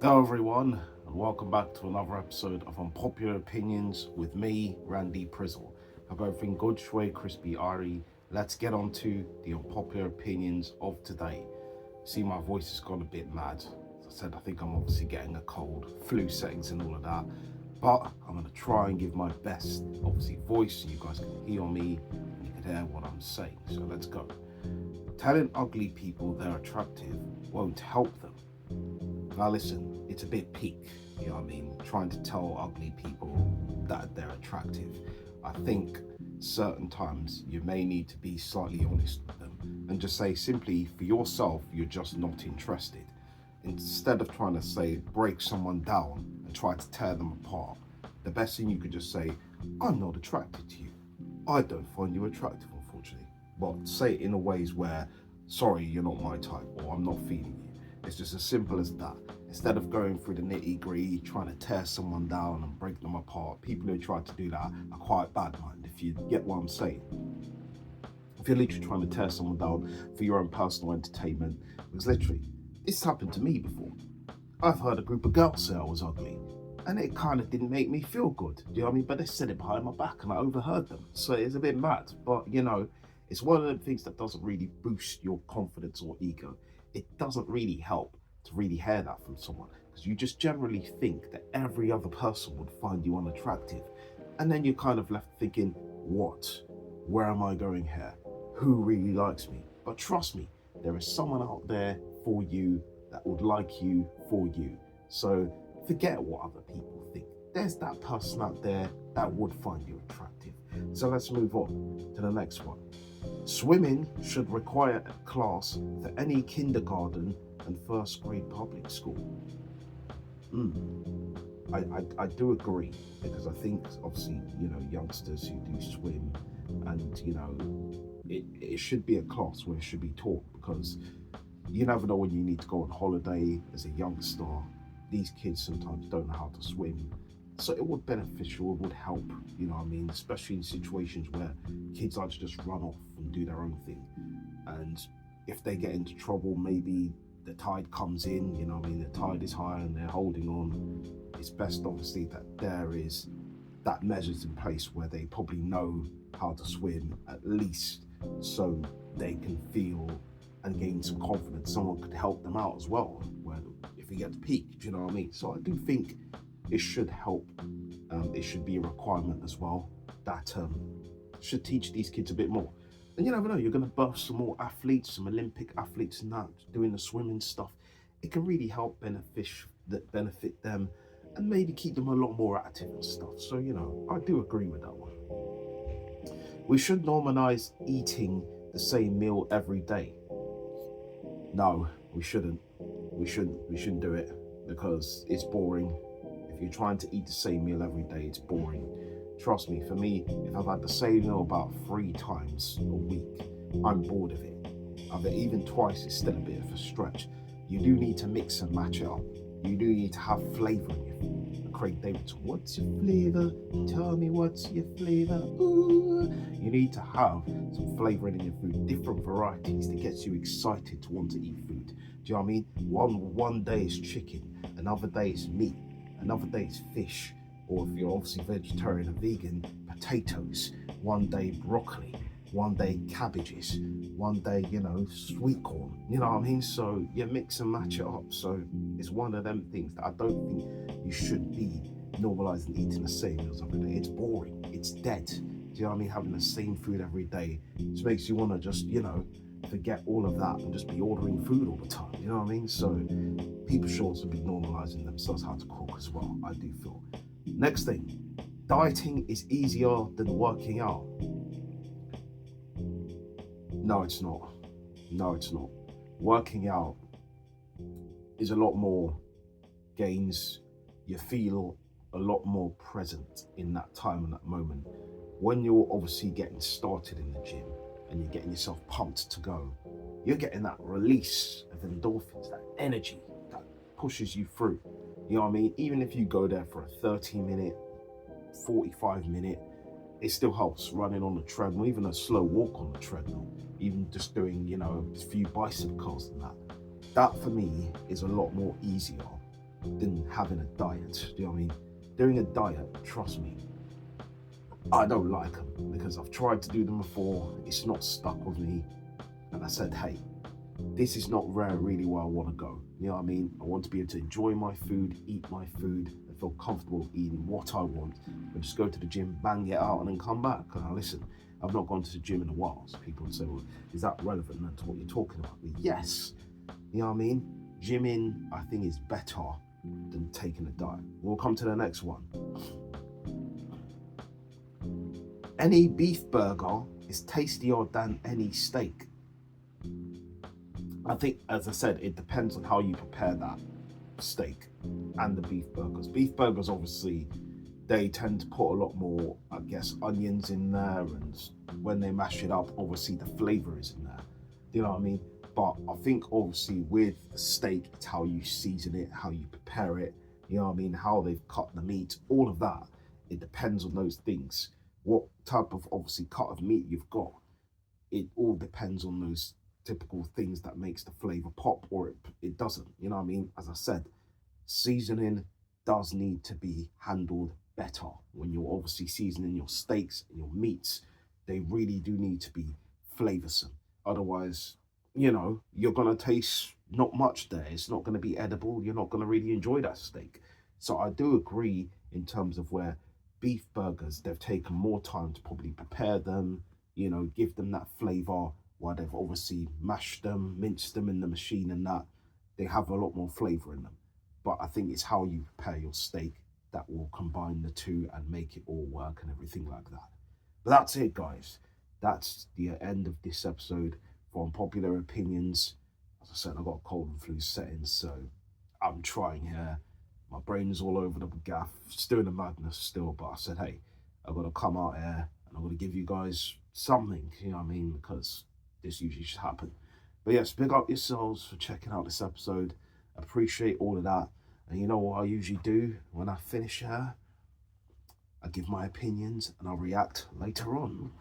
Hello, everyone, and welcome back to another episode of Unpopular Opinions with me, Randy Prizzle. Hope everything good, shway, crispy, Ari. Let's get on to the unpopular opinions of today. See, my voice has gone a bit mad. As I said, I think I'm obviously getting a cold, flu settings and all of that. But I'm going to try and give my best, obviously, voice so you guys can hear me and you can hear what I'm saying. So let's go. Telling ugly people they're attractive won't help them. Now listen, it's a bit peak, you know what I mean? Trying to tell ugly people that they're attractive. I think certain times you may need to be slightly honest with them and just say simply for yourself, you're just not interested. Instead of trying to say, break someone down and try to tear them apart, the best thing you could just say, I'm not attracted to you. I don't find you attractive, unfortunately. But say it in a ways where, sorry, you're not my type, or I'm not feeling you. It's just as simple as that. Instead of going through the nitty-gritty, trying to tear someone down and break them apart, people who try to do that are quite bad mind, if you get what I'm saying. If you're literally trying to tear someone down for your own personal entertainment, because literally, this happened to me before. I've heard a group of girls say I was ugly, and it kind of didn't make me feel good, do you know what I mean? But they said it behind my back and I overheard them, so it's a bit mad. But you know, it's one of the things that doesn't really boost your confidence or ego. It doesn't really help to really hear that from someone because you just generally think that every other person would find you unattractive. And then you're kind of left thinking, what? Where am I going here? Who really likes me? But trust me, there is someone out there for you that would like you for you. So forget what other people think. There's that person out there that would find you attractive. So let's move on to the next one. Swimming should require a class for any kindergarten and first grade public school. I do agree because I think obviously, you know, youngsters who do swim and, you know, it should be a class where it should be taught because you never know when you need to go on holiday as a youngster. These kids sometimes don't know how to swim. So it would beneficial, it would help, you know what I mean, especially in situations where kids like to just run off and do their own thing. And if they get into trouble, maybe the tide comes in, you know what I mean, the tide is high and they're holding on. It's best obviously that there is that measures in place where they probably know how to swim at least so they can feel and gain some confidence. Someone could help them out as well where if he gets peaked, do you know what I mean? So I do think it should help. It should be a requirement as well that should teach these kids a bit more. And you never know, you're going to birth some more athletes, some Olympic athletes and that, doing the swimming stuff. It can really help benefit them and maybe keep them a lot more active and stuff. So, you know, I do agree with that one. We should normalize eating the same meal every day. No, we shouldn't. We shouldn't do it because it's boring. If you're trying to eat the same meal every day, it's boring. Trust me, for me, if I've had the same meal about 3 times a week, I'm bored of it. I've had even twice, it's still a bit of a stretch. You do need to mix and match it up. You do need to have flavour in your food. And Craig Davidson, what's your flavour? Tell me what's your flavour? Ooh. You need to have some flavouring in your food, different varieties that gets you excited to want to eat food. Do you know what I mean? One day is chicken, another day is meat, another day is fish, or if you're obviously vegetarian and vegan, potatoes, one day broccoli, one day cabbages, one day, you know, sweet corn, you know what I mean? So you mix and match it up. So it's one of them things that I don't think you should be normalizing eating the same meals every day. It's boring, it's dead. Do you know what I mean? Having the same food every day just makes you want to just, you know, forget all of that and just be ordering food all the time, you know what I mean? So people should also be normalizing themselves how to cook as well, I do feel. Next thing, dieting is easier than working out. No, it's not. No, it's not. Working out is a lot more gains. You feel a lot more present in that time and that moment. When you're obviously getting started in the gym and you're getting yourself pumped to go, you're getting that release of endorphins, that energy that pushes you through. You know what I mean? Even if you go there for a 30-minute, 45-minute, it still helps running on the treadmill, even a slow walk on the treadmill, even just doing, a few bicep curls and that. That for me is a lot more easier than having a diet. Do you know what I mean? Doing a diet, trust me, I don't like them because I've tried to do them before. It's not stuck with me. And I said, hey, this is not really where I want to go. You know what I mean? I want to be able to enjoy my food, eat my food, and feel comfortable eating what I want. And just go to the gym, bang it out, and then come back. Listen, I've not gone to the gym in a while. So people would say, well, is that relevant to what you're talking about? But yes. You know what I mean? Gymming, I think, is better than taking a diet. We'll come to the next one. Any beef burger is tastier than any steak. I think, as I said, it depends on how you prepare that steak and the beef burgers. Beef burgers, obviously, they tend to put a lot more, I guess, onions in there, and when they mash it up, obviously the flavor is in there. You know what I mean? But I think, obviously, with the steak, it's how you season it, how you prepare it, you know what I mean, how they've cut the meat, all of that. It depends on those things. What type of, obviously, cut of meat you've got. It all depends on those typical things that makes the flavor pop, or it doesn't. You know what I mean? As I said, seasoning does need to be handled better. When you're obviously seasoning your steaks and your meats, they really do need to be flavorsome. Otherwise, you're going to taste not much there. It's not going to be edible. You're not going to really enjoy that steak. So I do agree in terms of where beef burgers, they've taken more time to probably prepare them, give them that flavor, while they've obviously mashed them, minced them in the machine, and that they have a lot more flavor in them. But I think it's how you prepare your steak that will combine the two and make it all work and everything like that. But that's it, guys. That's the end of this episode for Unpopular Opinions. As I said, I got a cold and flu setting, so I'm trying here. My brain is all over the gaff, still in the madness still, but I said, hey, I've got to come out here and I'm going to give you guys something, you know what I mean, because this usually should happen. But yes, big up yourselves for checking out this episode. Appreciate all of that. And you know what I usually do when I finish here? I give my opinions and I'll react later on.